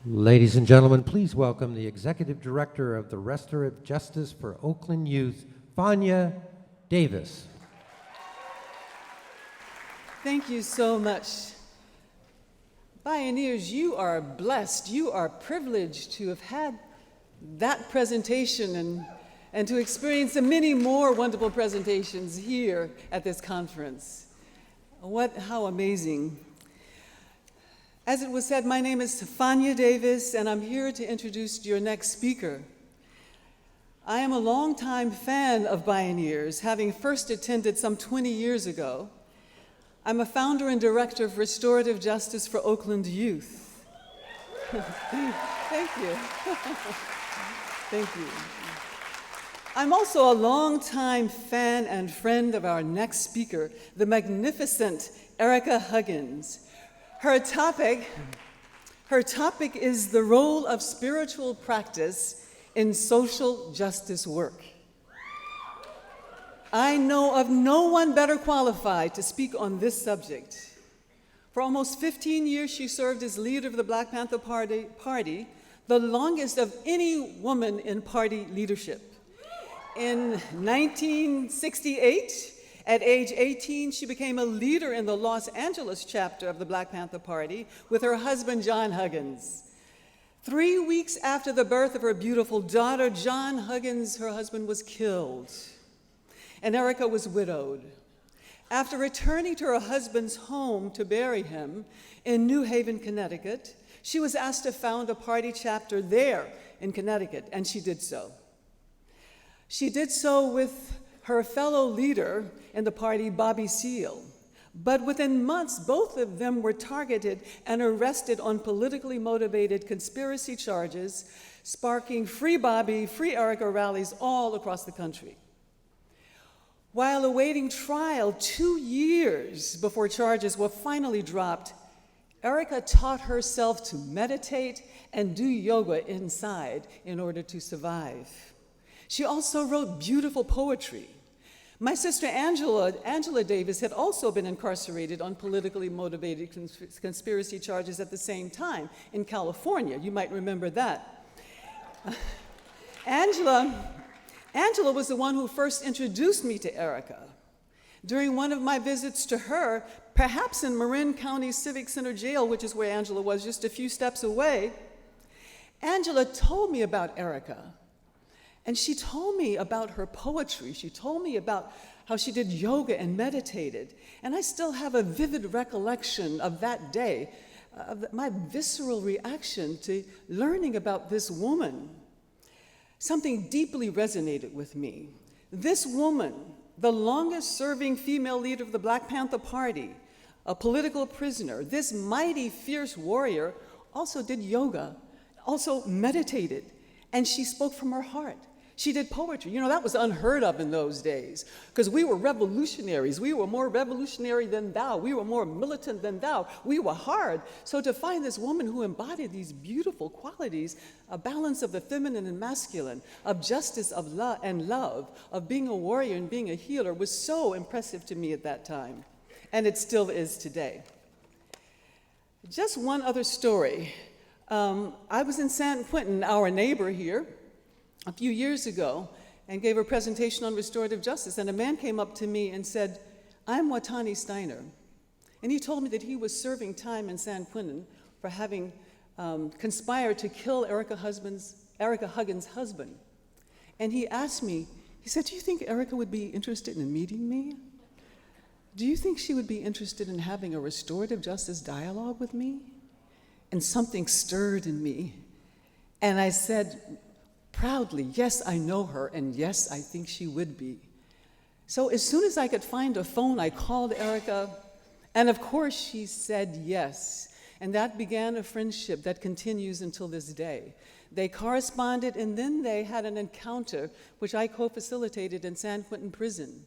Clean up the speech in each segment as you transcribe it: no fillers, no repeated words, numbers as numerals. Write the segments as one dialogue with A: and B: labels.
A: Ladies and gentlemen, please welcome the Executive Director of the Restorative Justice for Oakland Youth, Fania Davis.
B: Thank you so much. Bioneers, you are blessed, you are privileged to have had that presentation and to experience the many more wonderful presentations here at this conference. How amazing. As it was said, my name is Fania Davis, and I'm here to introduce your next speaker. I am a longtime fan of Bioneers, having first attended some 20 years ago. I'm a founder and director of Restorative Justice for Oakland Youth. Thank you. Thank you. I'm also a longtime fan and friend of our next speaker, the magnificent Ericka Huggins. Her topic is the role of spiritual practice in social justice work. I know of no one better qualified to speak on this subject. For almost 15 years, she served as leader of the Black Panther Party, the longest of any woman in party leadership. In 1968, at age 18, she became a leader in the Los Angeles chapter of the Black Panther Party with her husband, John Huggins. 3 weeks after the birth of her beautiful daughter, John Huggins, her husband, was killed, and Ericka was widowed. After returning to her husband's home to bury him in New Haven, Connecticut, she was asked to found a party chapter there in Connecticut, and she did so. She did so with her fellow leader in the party, Bobby Seale. But within months, both of them were targeted and arrested on politically motivated conspiracy charges, sparking Free Bobby, Free Ericka rallies all across the country. While awaiting trial 2 years before charges were finally dropped, Ericka taught herself to meditate and do yoga inside in order to survive. She also wrote beautiful poetry. My sister Angela Davis had also been incarcerated on politically motivated conspiracy charges at the same time in California. You might remember that. Angela was the one who first introduced me to Ericka. During one of my visits to her, perhaps in Marin County Civic Center Jail, which is where Angela was just a few steps away, Angela told me about Ericka. And she told me about her poetry. She told me about how she did yoga and meditated. And I still have a vivid recollection of that day, of my visceral reaction to learning about this woman. Something deeply resonated with me. This woman, the longest serving female leader of the Black Panther Party, a political prisoner, this mighty, fierce warrior also did yoga, also meditated, and she spoke from her heart. She did poetry. You know, that was unheard of in those days because we were revolutionaries. We were more revolutionary than thou. We were more militant than thou. We were hard. So to find this woman who embodied these beautiful qualities, a balance of the feminine and masculine, of justice of love, of being a warrior and being a healer was so impressive to me at that time. And it still is today. Just one other story. I was in San Quentin, our neighbor here, a few years ago, and gave a presentation on restorative justice, and a man came up to me and said, "I'm Watani Steiner." And he told me that he was serving time in San Quentin for having conspired to kill Ericka Huggins' husband. And he asked me, he said, "Do you think Ericka would be interested in meeting me? Do you think she would be interested in having a restorative justice dialogue with me?" And something stirred in me. And I said, proudly, "Yes, I know her, and yes, I think she would be." So as soon as I could find a phone, I called Ericka, and of course she said yes. And that began a friendship that continues until this day. They corresponded, and then they had an encounter, which I co-facilitated in San Quentin Prison.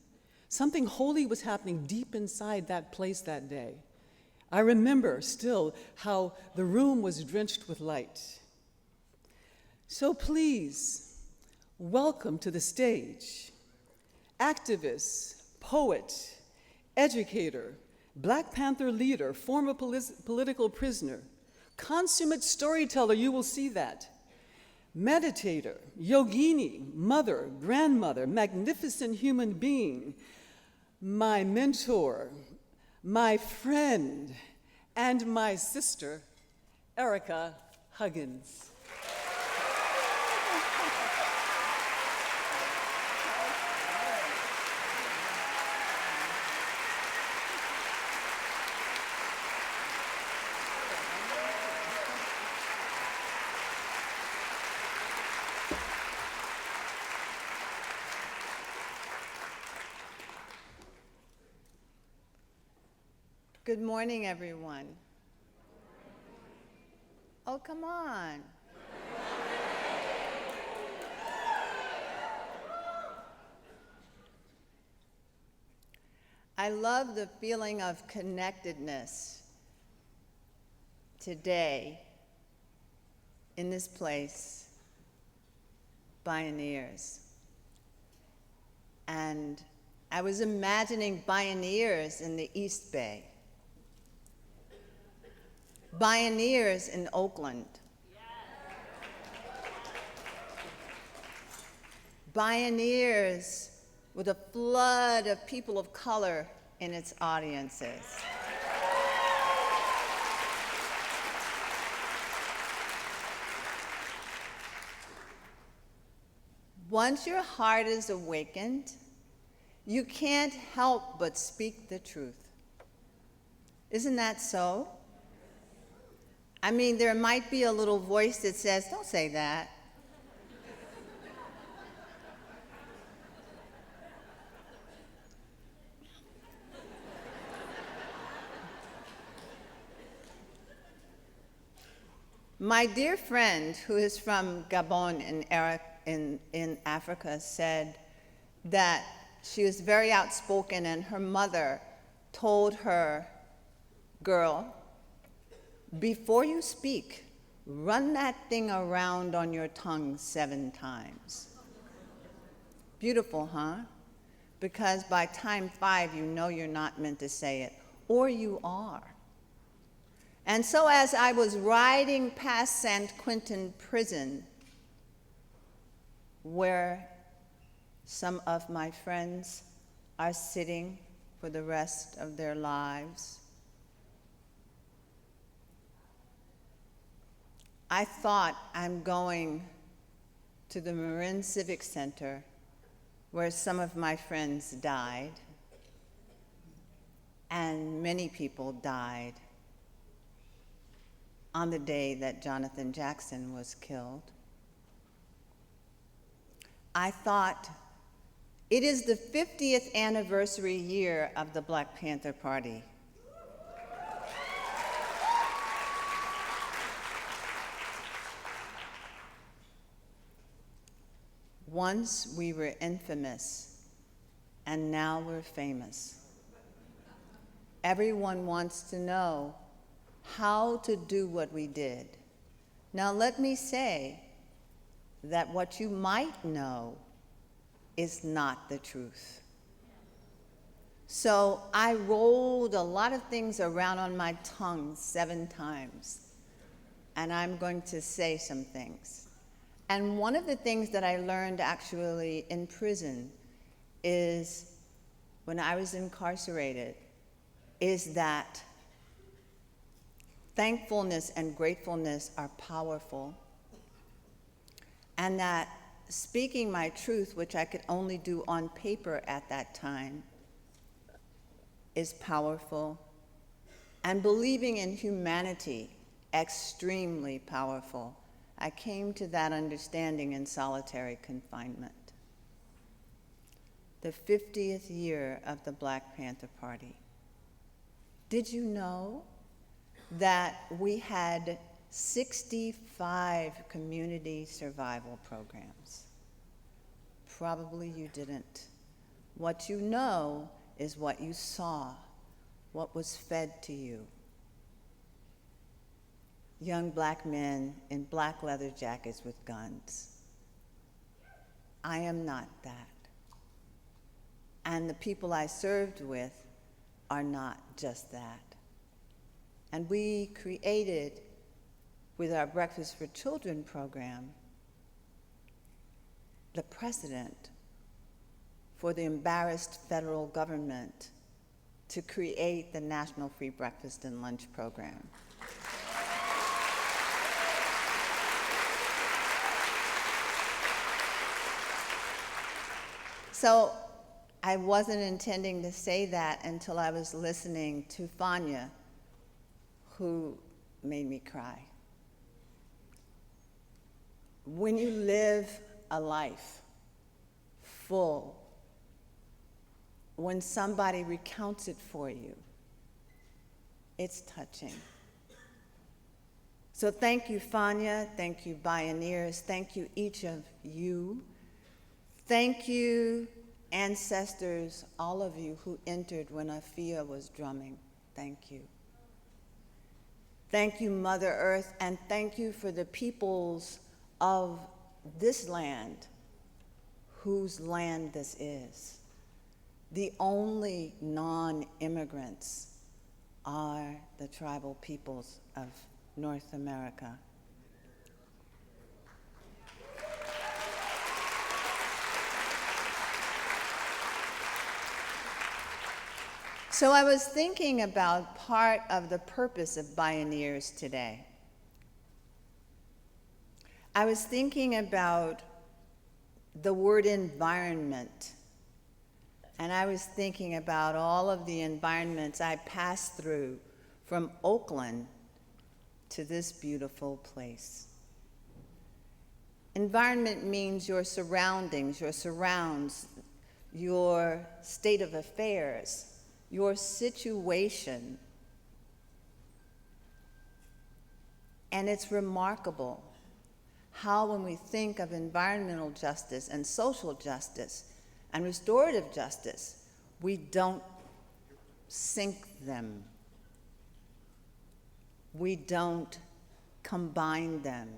B: Something holy was happening deep inside that place that day. I remember still how the room was drenched with light. So please, welcome to the stage, activist, poet, educator, Black Panther leader, former political prisoner, consummate storyteller, you will see that. Meditator, yogini, mother, grandmother, magnificent human being, my mentor, my friend, and my sister, Ericka Huggins.
C: Good morning, everyone. Oh, come on. I love the feeling of connectedness today in this place, Bioneers. And I was imagining Bioneers in the East Bay. Bioneers in Oakland. Bioneers with a flood of people of color in its audiences. Once your heart is awakened, you can't help but speak the truth. Isn't that so? I mean, there might be a little voice that says, don't say that. My dear friend, who is from Gabon in Africa, said that she was very outspoken and her mother told her, girl, before you speak, run that thing around on your tongue 7 times. Beautiful, huh? Because by time 5, you know you're not meant to say it, or you are. And so as I was riding past San Quentin prison, where some of my friends are sitting for the rest of their lives, I thought I'm going to the Marin Civic Center where some of my friends died, and many people died on the day that Jonathan Jackson was killed. I thought, it is the 50th anniversary year of the Black Panther Party. Once we were infamous, and now we're famous. Everyone wants to know how to do what we did. Now let me say that what you might know is not the truth. So I rolled a lot of things around on my tongue 7 times, and I'm going to say some things. And one of the things that I learned actually in prison is, when I was incarcerated, is that thankfulness and gratefulness are powerful, and that speaking my truth, which I could only do on paper at that time, is powerful, and believing in humanity, extremely powerful. I came to that understanding in solitary confinement. The 50th year of the Black Panther Party. Did you know that we had 65 community survival programs? Probably you didn't. What you know is what you saw, what was fed to you. Young black men in black leather jackets with guns. I am not that. And the people I served with are not just that. And we created with our Breakfast for Children program, the precedent for the embarrassed federal government to create the National Free Breakfast and Lunch Program. So I wasn't intending to say that until I was listening to Fania, who made me cry. When you live a life full, when somebody recounts it for you, it's touching. So thank you, Fania. Thank you, Bioneers. Thank you, each of you. Thank you, ancestors, all of you who entered when Afia was drumming. Thank you. Thank you, Mother Earth, and thank you for the peoples of this land, whose land this is. The only non-immigrants are the tribal peoples of North America. So I was thinking about part of the purpose of Bioneers today. I was thinking about the word environment, and I was thinking about all of the environments I passed through from Oakland to this beautiful place. Environment means your surroundings, your surrounds, your state of affairs, your situation. And it's remarkable how when we think of environmental justice and social justice and restorative justice, we don't sync them. We don't combine them.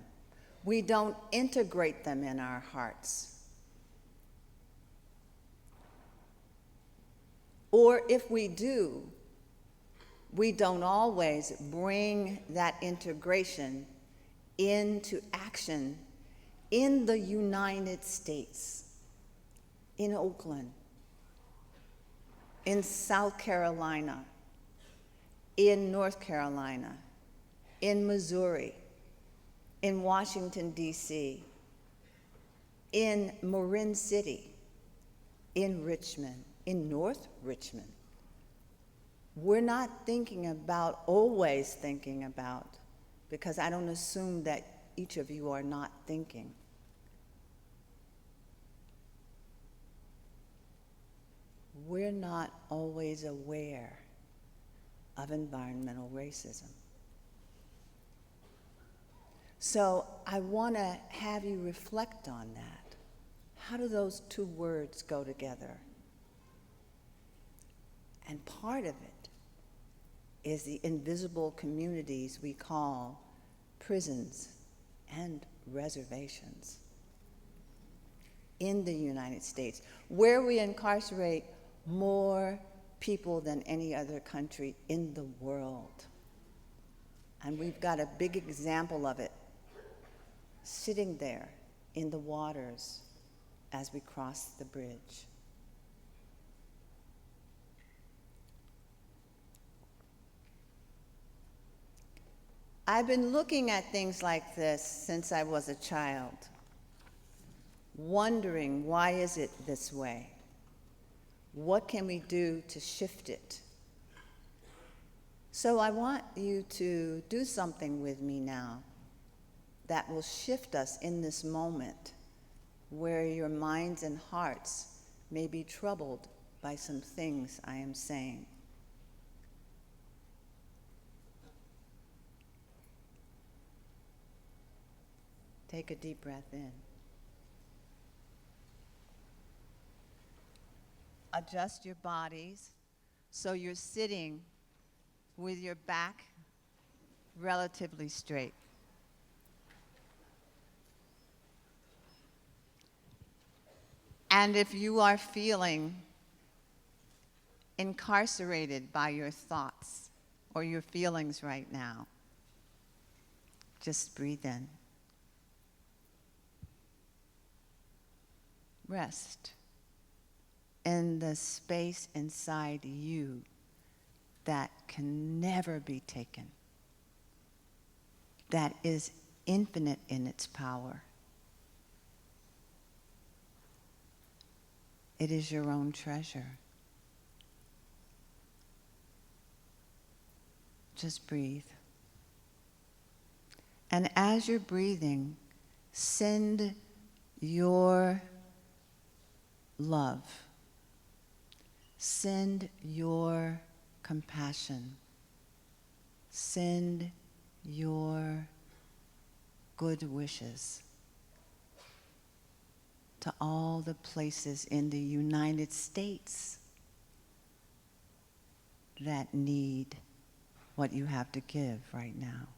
C: We don't integrate them in our hearts. Or if we do, we don't always bring that integration into action in the United States, in Oakland, in South Carolina, in North Carolina, in Missouri, in Washington, D.C., in Marin City, in Richmond, in North Richmond. We're not always thinking about, because I don't assume that each of you are not thinking. We're not always aware of environmental racism. So I want to have you reflect on that. How do those two words go together? And part of it is the invisible communities we call prisons and reservations in the United States, where we incarcerate more people than any other country in the world. And we've got a big example of it sitting there in the waters as we cross the bridge. I've been looking at things like this since I was a child, wondering, why is it this way? What can we do to shift it? So I want you to do something with me now that will shift us in this moment where your minds and hearts may be troubled by some things I am saying. Take a deep breath in. Adjust your bodies so you're sitting with your back relatively straight. And if you are feeling incarcerated by your thoughts or your feelings right now, Just breathe in. Rest in the space inside you that can never be taken, that is infinite in its power. It is your own treasure. Just breathe. And as you're breathing, send your love, send your compassion, send your good wishes to all the places in the United States that need what you have to give right now.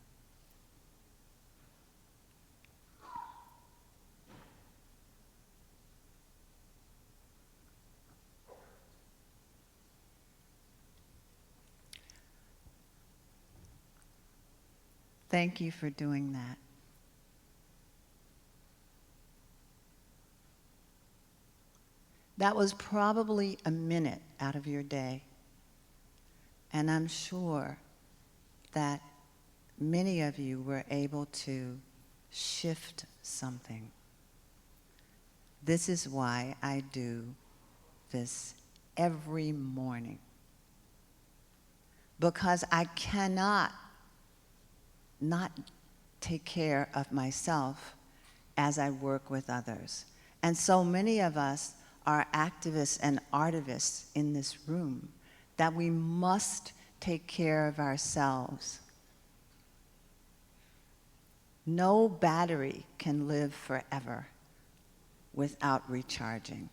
C: Thank you for doing that. That was probably a minute out of your day. And I'm sure that many of you were able to shift something. This is why I do this every morning. Because I cannot not take care of myself as I work with others. And so many of us are activists and artivists in this room that we must take care of ourselves. No battery can live forever without recharging.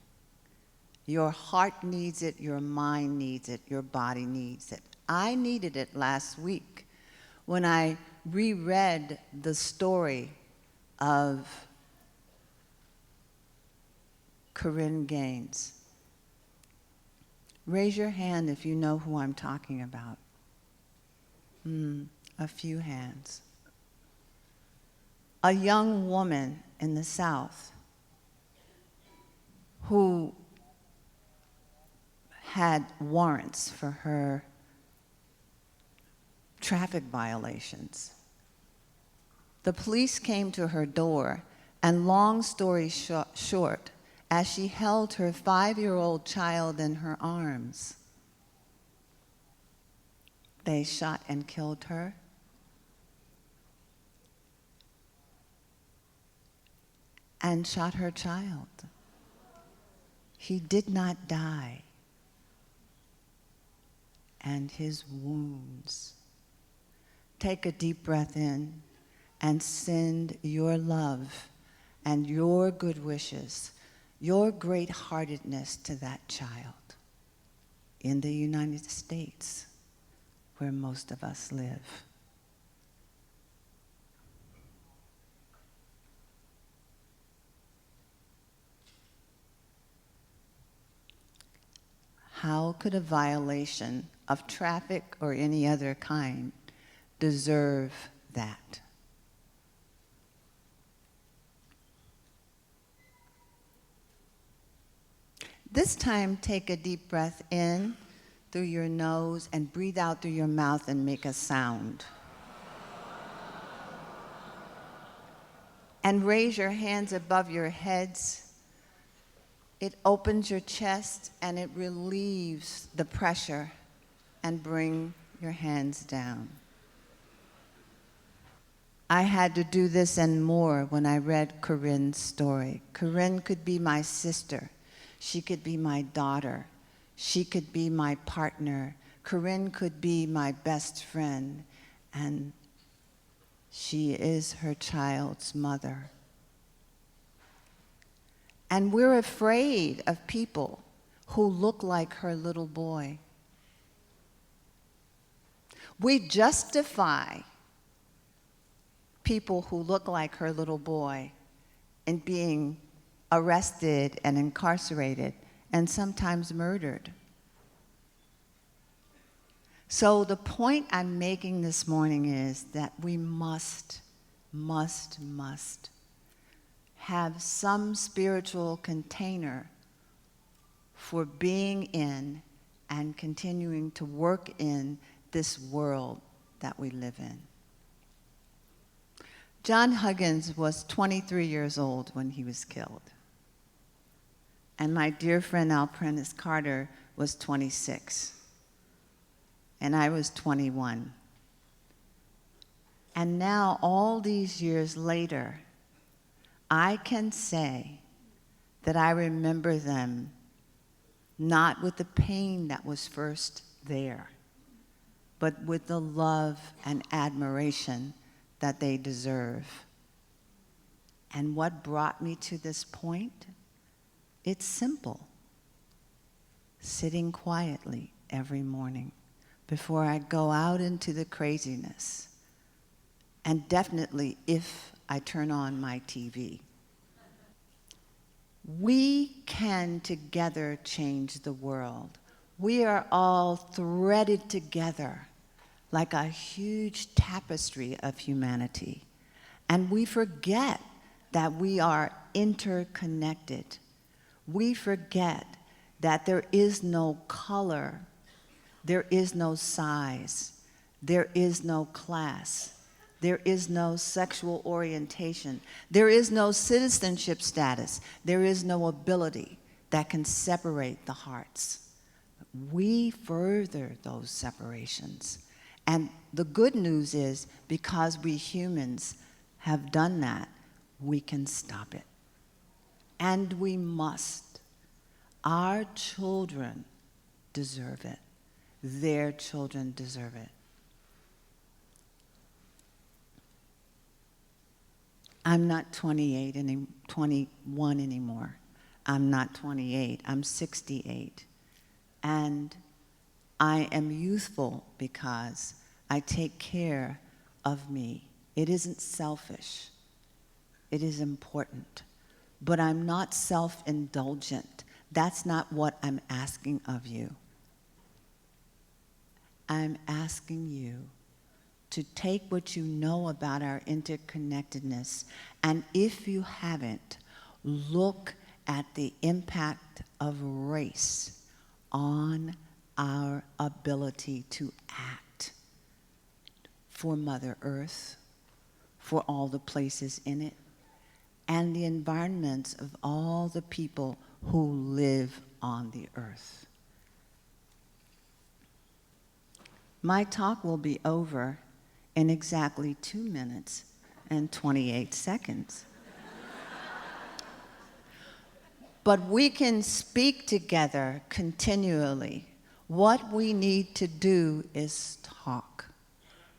C: Your heart needs it, your mind needs it, your body needs it. I needed it last week when I reread the story of Corinne Gaines. Raise your hand if you know who I'm talking about. A few hands. A young woman in the South who had warrants for her traffic violations. The police came to her door, and long story short, as she held her 5-year-old child in her arms, they shot and killed her. And shot her child. He did not die. And his wounds. Take a deep breath in and send your love and your good wishes, your great-heartedness to that child in the United States, where most of us live. How could a violation of traffic or any other kind deserve that? This time, take a deep breath in through your nose and breathe out through your mouth and make a sound. And raise your hands above your heads. It opens your chest and it relieves the pressure, and bring your hands down. I had to do this and more when I read Corinne's story. Corinne could be my sister. She could be my daughter. She could be my partner. Corinne could be my best friend. And she is her child's mother. And we're afraid of people who look like her little boy. We justify people who look like her little boy in being arrested and incarcerated and sometimes murdered. So the point I'm making this morning is that we must must have some spiritual container for being in and continuing to work in this world that we live in. John Huggins was 23 years old when he was killed. And my dear friend Alprentice Carter was 26. And I was 21. And now, all these years later, I can say that I remember them not with the pain that was first there, but with the love and admiration that they deserve. And what brought me to this point? It's simple. Sitting quietly every morning before I go out into the craziness. And definitely if I turn on my TV. We can together change the world. We are all threaded together like a huge tapestry of humanity. And we forget that we are interconnected. We forget that there is no color, there is no size, there is no class, there is no sexual orientation, there is no citizenship status, there is no ability that can separate the hearts. We further those separations. And the good news is, because we humans have done that, we can stop it. And we must. Our children deserve it. Their children deserve it. I'm not 21 anymore. I'm not 28. I'm 68. And I am youthful because I take care of me. It isn't selfish. It is important. But I'm not self-indulgent. That's not what I'm asking of you. I'm asking you to take what you know about our interconnectedness, and if you haven't, look at the impact of race on our ability to act for Mother Earth, for all the places in it, and the environments of all the people who live on the earth. My talk will be over in exactly 2 minutes and 28 seconds. But we can speak together continually. What we need to do is talk.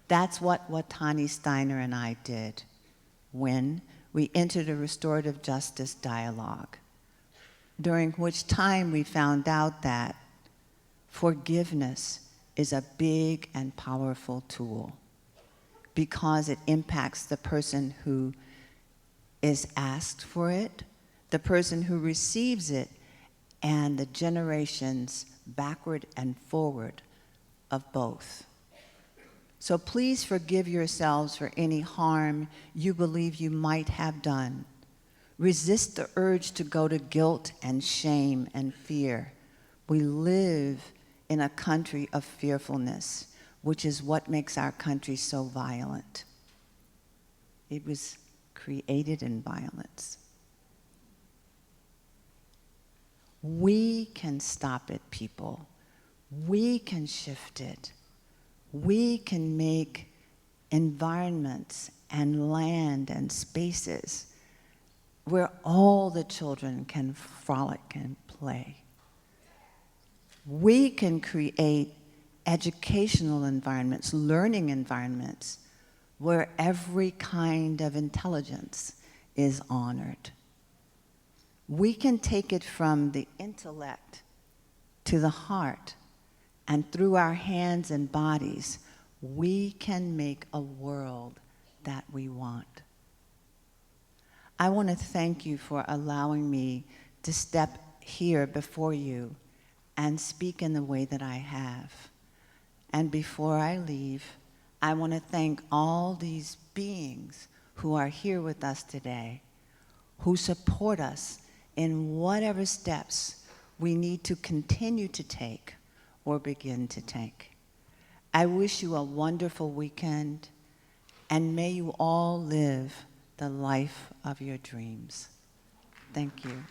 C: That's what Watani Steiner and I did when we entered a restorative justice dialogue, during which time we found out that forgiveness is a big and powerful tool because it impacts the person who is asked for it, the person who receives it, and the generations backward and forward of both. So please forgive yourselves for any harm you believe you might have done. Resist the urge to go to guilt and shame and fear. We live in a country of fearfulness, which is what makes our country so violent. It was created in violence. We can stop it, people. We can shift it. We can make environments and land and spaces where all the children can frolic and play. We can create educational environments, learning environments, where every kind of intelligence is honored. We can take it from the intellect to the heart, and through our hands and bodies, we can make a world that we want. I want to thank you for allowing me to step here before you and speak in the way that I have. And before I leave, I want to thank all these beings who are here with us today, who support us in whatever steps we need to continue to take or begin to take. I wish you a wonderful weekend, and may you all live the life of your dreams. Thank you.